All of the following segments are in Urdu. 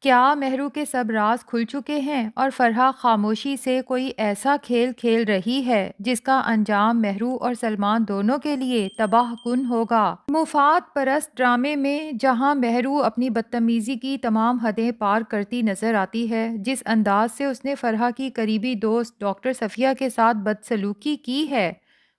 کیا مہرو کے سب راز کھل چکے ہیں اور فرحہ خاموشی سے کوئی ایسا کھیل کھیل رہی ہے جس کا انجام مہرو اور سلمان دونوں کے لیے تباہ کن ہوگا؟ مفاد پرست ڈرامے میں جہاں مہرو اپنی بدتمیزی کی تمام حدیں پار کرتی نظر آتی ہے، جس انداز سے اس نے فرحہ کی قریبی دوست ڈاکٹر صفیہ کے ساتھ بدسلوکی کی ہے،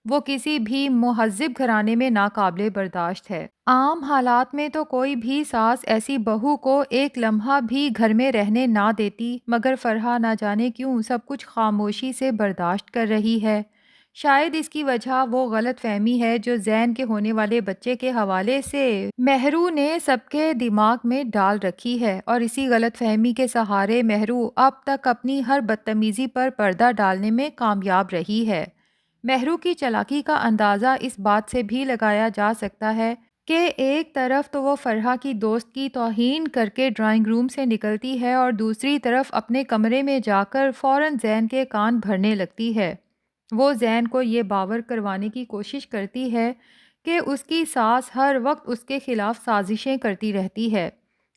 وہ کسی بھی مہذب گھرانے میں ناقابل برداشت ہے۔ عام حالات میں تو کوئی بھی ساس ایسی بہو کو ایک لمحہ بھی گھر میں رہنے نہ دیتی، مگر فرحہ نہ جانے کیوں سب کچھ خاموشی سے برداشت کر رہی ہے۔ شاید اس کی وجہ وہ غلط فہمی ہے جو زین کے ہونے والے بچے کے حوالے سے مہرو نے سب کے دماغ میں ڈال رکھی ہے، اور اسی غلط فہمی کے سہارے مہرو اب تک اپنی ہر بدتمیزی پر پردہ ڈالنے میں کامیاب رہی ہے۔ مہرو کی چالاکی کا اندازہ اس بات سے بھی لگایا جا سکتا ہے کہ ایک طرف تو وہ فرحہ کی دوست کی توہین کر کے ڈرائنگ روم سے نکلتی ہے اور دوسری طرف اپنے کمرے میں جا کر فوراً زین کے کان بھرنے لگتی ہے۔ وہ زین کو یہ باور کروانے کی کوشش کرتی ہے کہ اس کی ساس ہر وقت اس کے خلاف سازشیں کرتی رہتی ہے،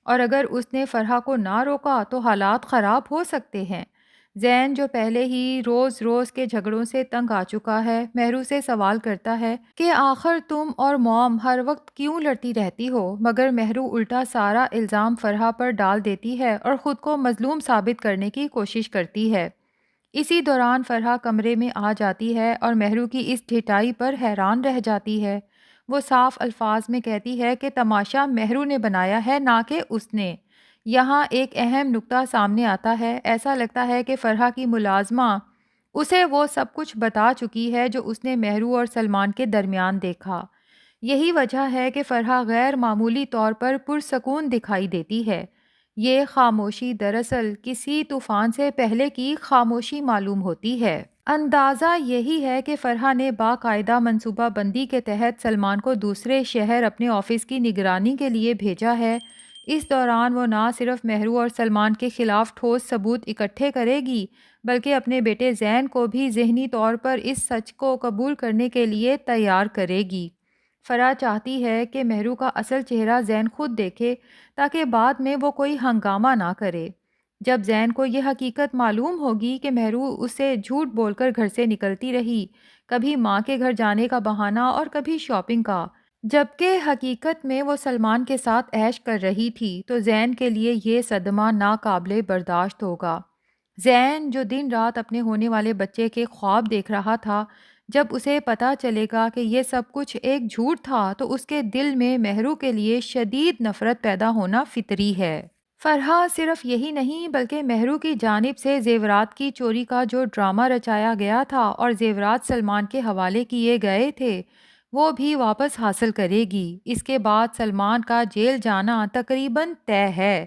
اور اگر اس نے فرحہ کو نہ روکا تو حالات خراب ہو سکتے ہیں۔ زین جو پہلے ہی روز روز کے جھگڑوں سے تنگ آ چکا ہے، مہرو سے سوال کرتا ہے کہ آخر تم اور موم ہر وقت کیوں لڑتی رہتی ہو، مگر مہرو الٹا سارا الزام فرحہ پر ڈال دیتی ہے اور خود کو مظلوم ثابت کرنے کی کوشش کرتی ہے۔ اسی دوران فرحہ کمرے میں آ جاتی ہے اور مہرو کی اس ڈھٹائی پر حیران رہ جاتی ہے۔ وہ صاف الفاظ میں کہتی ہے کہ تماشا مہرو نے بنایا ہے، نہ کہ اس نے۔ یہاں ایک اہم نکتہ سامنے آتا ہے، ایسا لگتا ہے کہ فرحہ کی ملازمہ اسے وہ سب کچھ بتا چکی ہے جو اس نے مہرو اور سلمان کے درمیان دیکھا۔ یہی وجہ ہے کہ فرحہ غیر معمولی طور پر پرسکون دکھائی دیتی ہے۔ یہ خاموشی دراصل کسی طوفان سے پہلے کی خاموشی معلوم ہوتی ہے۔ اندازہ یہی ہے کہ فرحہ نے باقاعدہ منصوبہ بندی کے تحت سلمان کو دوسرے شہر اپنے آفس کی نگرانی کے لیے بھیجا ہے۔ اس دوران وہ نہ صرف مہرو اور سلمان کے خلاف ٹھوس ثبوت اکٹھے کرے گی، بلکہ اپنے بیٹے زین کو بھی ذہنی طور پر اس سچ کو قبول کرنے کے لیے تیار کرے گی۔ فرح چاہتی ہے کہ مہرو کا اصل چہرہ زین خود دیکھے تاکہ بعد میں وہ کوئی ہنگامہ نہ کرے۔ جب زین کو یہ حقیقت معلوم ہوگی کہ مہرو اسے جھوٹ بول کر گھر سے نکلتی رہی، کبھی ماں کے گھر جانے کا بہانہ اور کبھی شاپنگ کا، جبکہ حقیقت میں وہ سلمان کے ساتھ عیش کر رہی تھی، تو زین کے لیے یہ صدمہ ناقابل برداشت ہوگا۔ زین جو دن رات اپنے ہونے والے بچے کے خواب دیکھ رہا تھا، جب اسے پتہ چلے گا کہ یہ سب کچھ ایک جھوٹ تھا تو اس کے دل میں مہرو کے لیے شدید نفرت پیدا ہونا فطری ہے۔ فرحہ صرف یہی نہیں بلکہ مہرو کی جانب سے زیورات کی چوری کا جو ڈرامہ رچایا گیا تھا اور زیورات سلمان کے حوالے کیے گئے تھے، وہ بھی واپس حاصل کرے گی۔ اس کے بعد سلمان کا جیل جانا تقریباً طے ہے۔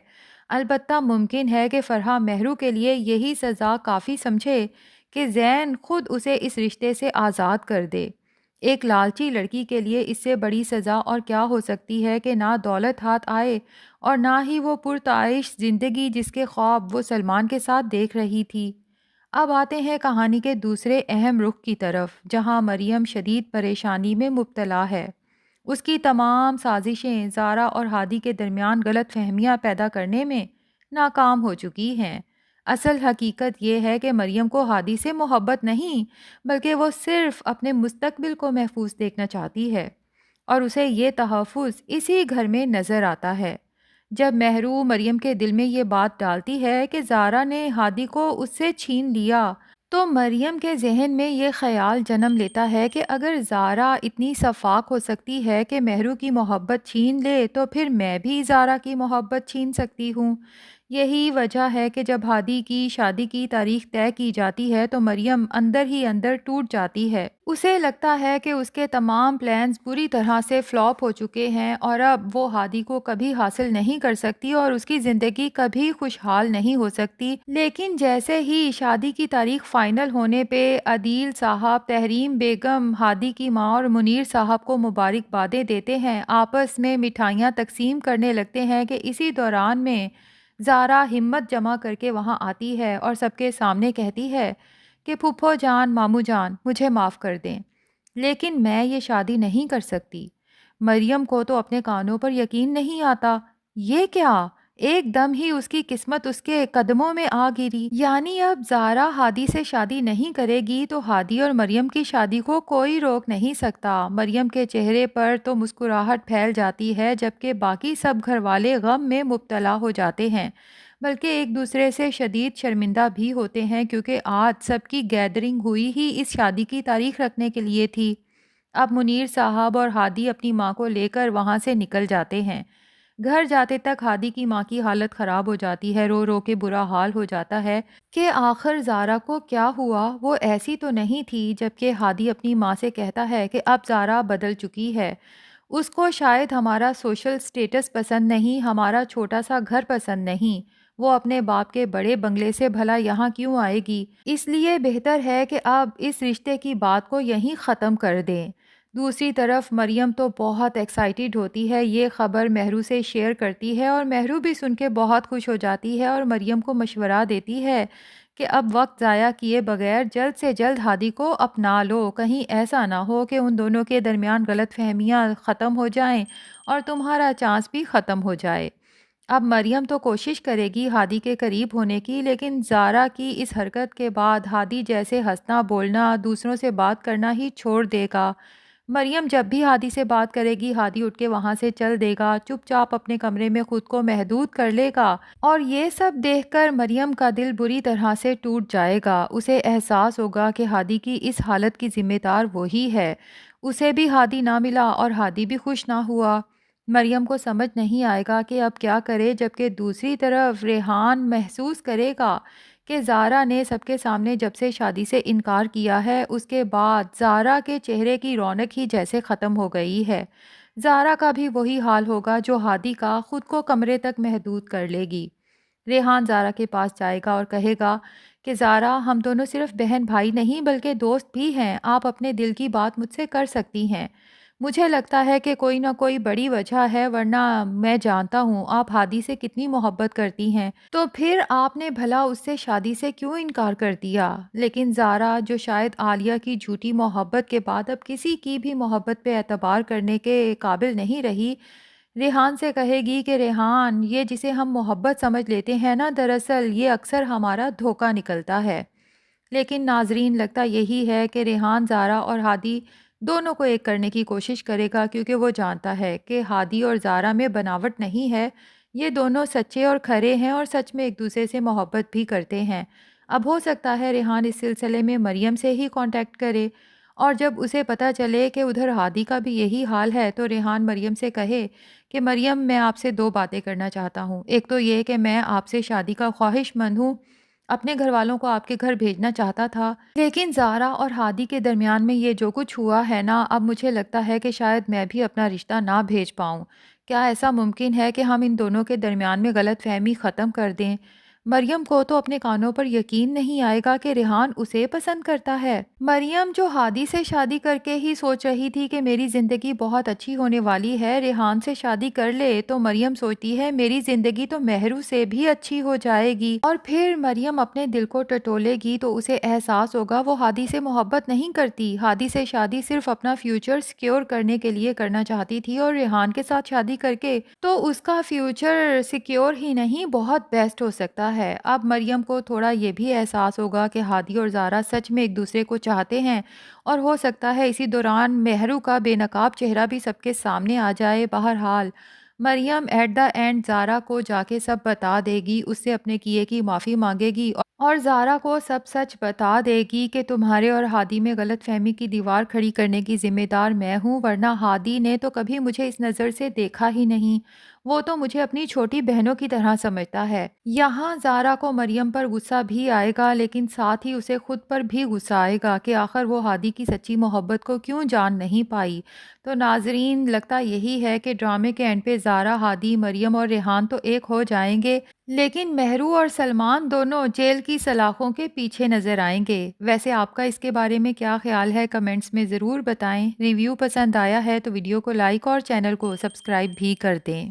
البتہ ممکن ہے کہ فرحہ مہرو کے لیے یہی سزا کافی سمجھے کہ زین خود اسے اس رشتے سے آزاد کر دے۔ ایک لالچی لڑکی کے لیے اس سے بڑی سزا اور کیا ہو سکتی ہے کہ نہ دولت ہاتھ آئے اور نہ ہی وہ پرتعیش زندگی جس کے خواب وہ سلمان کے ساتھ دیکھ رہی تھی۔ اب آتے ہیں کہانی کے دوسرے اہم رخ کی طرف، جہاں مریم شدید پریشانی میں مبتلا ہے۔ اس کی تمام سازشیں زارا اور ہادی کے درمیان غلط فہمیاں پیدا کرنے میں ناکام ہو چکی ہیں۔ اصل حقیقت یہ ہے کہ مریم کو ہادی سے محبت نہیں، بلکہ وہ صرف اپنے مستقبل کو محفوظ دیکھنا چاہتی ہے، اور اسے یہ تحفظ اسی گھر میں نظر آتا ہے۔ جب مہرو مریم کے دل میں یہ بات ڈالتی ہے کہ زارا نے ہادی کو اس سے چھین لیا، تو مریم کے ذہن میں یہ خیال جنم لیتا ہے کہ اگر زارا اتنی شفاق ہو سکتی ہے کہ مہرو کی محبت چھین لے، تو پھر میں بھی زارا کی محبت چھین سکتی ہوں۔ یہی وجہ ہے کہ جب ہادی کی شادی کی تاریخ طے کی جاتی ہے تو مریم اندر ہی اندر ٹوٹ جاتی ہے۔ اسے لگتا ہے کہ اس کے تمام پلانز بری طرح سے فلاپ ہو چکے ہیں اور اب وہ ہادی کو کبھی حاصل نہیں کر سکتی اور اس کی زندگی کبھی خوشحال نہیں ہو سکتی۔ لیکن جیسے ہی شادی کی تاریخ فائنل ہونے پہ عدیل صاحب، تحریم بیگم، ہادی کی ماں اور منیر صاحب کو مبارکبادیں دیتے ہیں، آپس میں مٹھائیاں تقسیم کرنے لگتے ہیں کہ اسی دوران میں زارا ہمت جمع کر کے وہاں آتی ہے اور سب کے سامنے کہتی ہے کہ پھپھو جان، ماموں جان، مجھے معاف کر دیں، لیکن میں یہ شادی نہیں کر سکتی۔ مریم کو تو اپنے کانوں پر یقین نہیں آتا۔ یہ کیا؟ ایک دم ہی اس کی قسمت اس کے قدموں میں آ گری۔ یعنی اب زارا ہادی سے شادی نہیں کرے گی تو ہادی اور مریم کی شادی کو کوئی روک نہیں سکتا۔ مریم کے چہرے پر تو مسکراہٹ پھیل جاتی ہے جبکہ باقی سب گھر والے غم میں مبتلا ہو جاتے ہیں، بلکہ ایک دوسرے سے شدید شرمندہ بھی ہوتے ہیں کیونکہ آج سب کی گیدرنگ ہوئی ہی اس شادی کی تاریخ رکھنے کے لیے تھی۔ اب منیر صاحب اور ہادی اپنی ماں کو لے کر وہاں سے نکل جاتے ہیں۔ گھر جاتے تک ہادی کی ماں کی حالت خراب ہو جاتی ہے، رو رو کے برا حال ہو جاتا ہے کہ آخر زارا کو کیا ہوا، وہ ایسی تو نہیں تھی۔ جبکہ ہادی اپنی ماں سے کہتا ہے کہ اب زارا بدل چکی ہے، اس کو شاید ہمارا سوشل سٹیٹس پسند نہیں، ہمارا چھوٹا سا گھر پسند نہیں، وہ اپنے باپ کے بڑے بنگلے سے بھلا یہاں کیوں آئے گی، اس لیے بہتر ہے کہ اب اس رشتے کی بات کو یہیں ختم کر دیں۔ دوسری طرف مریم تو بہت ایکسائٹیڈ ہوتی ہے، یہ خبر مہرو سے شیئر کرتی ہے اور مہرو بھی سن کے بہت خوش ہو جاتی ہے اور مریم کو مشورہ دیتی ہے کہ اب وقت ضائع کیے بغیر جلد سے جلد ہادی کو اپنا لو، کہیں ایسا نہ ہو کہ ان دونوں کے درمیان غلط فہمیاں ختم ہو جائیں اور تمہارا چانس بھی ختم ہو جائے۔ اب مریم تو کوشش کرے گی ہادی کے قریب ہونے کی، لیکن زارا کی اس حرکت کے بعد ہادی جیسے ہنسنا بولنا دوسروں سے بات کرنا ہی چھوڑ دے گا۔ مریم جب بھی ہادی سے بات کرے گی ہادی اٹھ کے وہاں سے چل دے گا، چپ چاپ اپنے کمرے میں خود کو محدود کر لے گا، اور یہ سب دیکھ کر مریم کا دل بری طرح سے ٹوٹ جائے گا۔ اسے احساس ہوگا کہ ہادی کی اس حالت کی ذمہ دار وہی ہے، اسے بھی ہادی نہ ملا اور ہادی بھی خوش نہ ہوا۔ مریم کو سمجھ نہیں آئے گا کہ اب کیا کرے، جبکہ دوسری طرف ریحان محسوس کرے گا کہ زارا نے سب کے سامنے جب سے شادی سے انکار کیا ہے اس کے بعد زارا کے چہرے کی رونق ہی جیسے ختم ہو گئی ہے۔ زارا کا بھی وہی حال ہوگا جو ہادی کا، خود کو کمرے تک محدود کر لے گی۔ ریحان زارا کے پاس جائے گا اور کہے گا کہ زارا، ہم دونوں صرف بہن بھائی نہیں بلکہ دوست بھی ہیں، آپ اپنے دل کی بات مجھ سے کر سکتی ہیں۔ مجھے لگتا ہے کہ کوئی نہ کوئی بڑی وجہ ہے، ورنہ میں جانتا ہوں آپ ہادی سے کتنی محبت کرتی ہیں، تو پھر آپ نے بھلا اس سے شادی سے کیوں انکار کر دیا؟ لیکن زارا، جو شاید عالیہ کی جھوٹی محبت کے بعد اب کسی کی بھی محبت پہ اعتبار کرنے کے قابل نہیں رہی، ریحان سے کہے گی کہ ریحان، یہ جسے ہم محبت سمجھ لیتے ہیں نا، دراصل یہ اکثر ہمارا دھوکہ نکلتا ہے۔ لیکن ناظرین، لگتا یہی ہے کہ ریحان زارا اور ہادی دونوں کو ایک کرنے کی کوشش کرے گا، کیونکہ وہ جانتا ہے کہ ہادی اور زارا میں بناوٹ نہیں ہے، یہ دونوں سچے اور کھرے ہیں اور سچ میں ایک دوسرے سے محبت بھی کرتے ہیں۔ اب ہو سکتا ہے ریحان اس سلسلے میں مریم سے ہی کانٹیکٹ کرے، اور جب اسے پتہ چلے کہ ادھر ہادی کا بھی یہی حال ہے تو ریحان مریم سے کہے کہ مریم، میں آپ سے دو باتیں کرنا چاہتا ہوں۔ ایک تو یہ کہ میں آپ سے شادی کا خواہش مند ہوں، اپنے گھر والوں کو آپ کے گھر بھیجنا چاہتا تھا، لیکن زارا اور ہادی کے درمیان میں یہ جو کچھ ہوا ہے نا، اب مجھے لگتا ہے کہ شاید میں بھی اپنا رشتہ نہ بھیج پاؤں۔ کیا ایسا ممکن ہے کہ ہم ان دونوں کے درمیان میں غلط فہمی ختم کر دیں؟ مریم کو تو اپنے کانوں پر یقین نہیں آئے گا کہ ریحان اسے پسند کرتا ہے۔ مریم، جو ہادی سے شادی کر کے ہی سوچ رہی تھی کہ میری زندگی بہت اچھی ہونے والی ہے، ریحان سے شادی کر لے تو مریم سوچتی ہے میری زندگی تو مہرو سے بھی اچھی ہو جائے گی، اور پھر مریم اپنے دل کو ٹٹولے گی تو اسے احساس ہوگا وہ ہادی سے محبت نہیں کرتی، ہادی سے شادی صرف اپنا فیوچر سیکیور کرنے کے لیے کرنا چاہتی تھی، اور ریحان کے ساتھ شادی کر کے تو اس کا فیوچر سیکیور ہی نہیں، بہت بیسٹ ہو سکتا ہے۔ اب مریم کو تھوڑا یہ بھی احساس ہوگا کہ ہادی اور زارا سچ میں ایک دوسرے کو چاہتے ہیں، اور ہو سکتا ہے اسی دوران مہرو کا بے نقاب چہرہ بھی سب کے سامنے آ جائے۔ بہرحال مریم ایٹ دا اینڈ زارا کو جا کے سب بتا دے گی، اس سے اپنے کیے کی معافی مانگے گی اور زارا کو سب سچ بتا دے گی کہ تمہارے اور ہادی میں غلط فہمی کی دیوار کھڑی کرنے کی ذمہ دار میں ہوں، ورنہ ہادی نے تو کبھی مجھے اس نظر سے دیکھا ہی نہیں، وہ تو مجھے اپنی چھوٹی بہنوں کی طرح سمجھتا ہے۔ یہاں زارا کو مریم پر غصہ بھی آئے گا، لیکن ساتھ ہی اسے خود پر بھی غصہ آئے گا کہ آخر وہ ہادی کی سچی محبت کو کیوں جان نہیں پائی۔ تو ناظرین، لگتا یہی ہے کہ ڈرامے کے اینڈ پہ زارا، ہادی، مریم اور ریحان تو ایک ہو جائیں گے، لیکن مہرو اور سلمان دونوں جیل کی سلاخوں کے پیچھے نظر آئیں گے۔ ویسے آپ کا اس کے بارے میں کیا خیال ہے؟ کمنٹس میں ضرور بتائیں۔ ریویو پسند آیا ہے تو ویڈیو کو لائک اور چینل کو سبسکرائب بھی کر دیں۔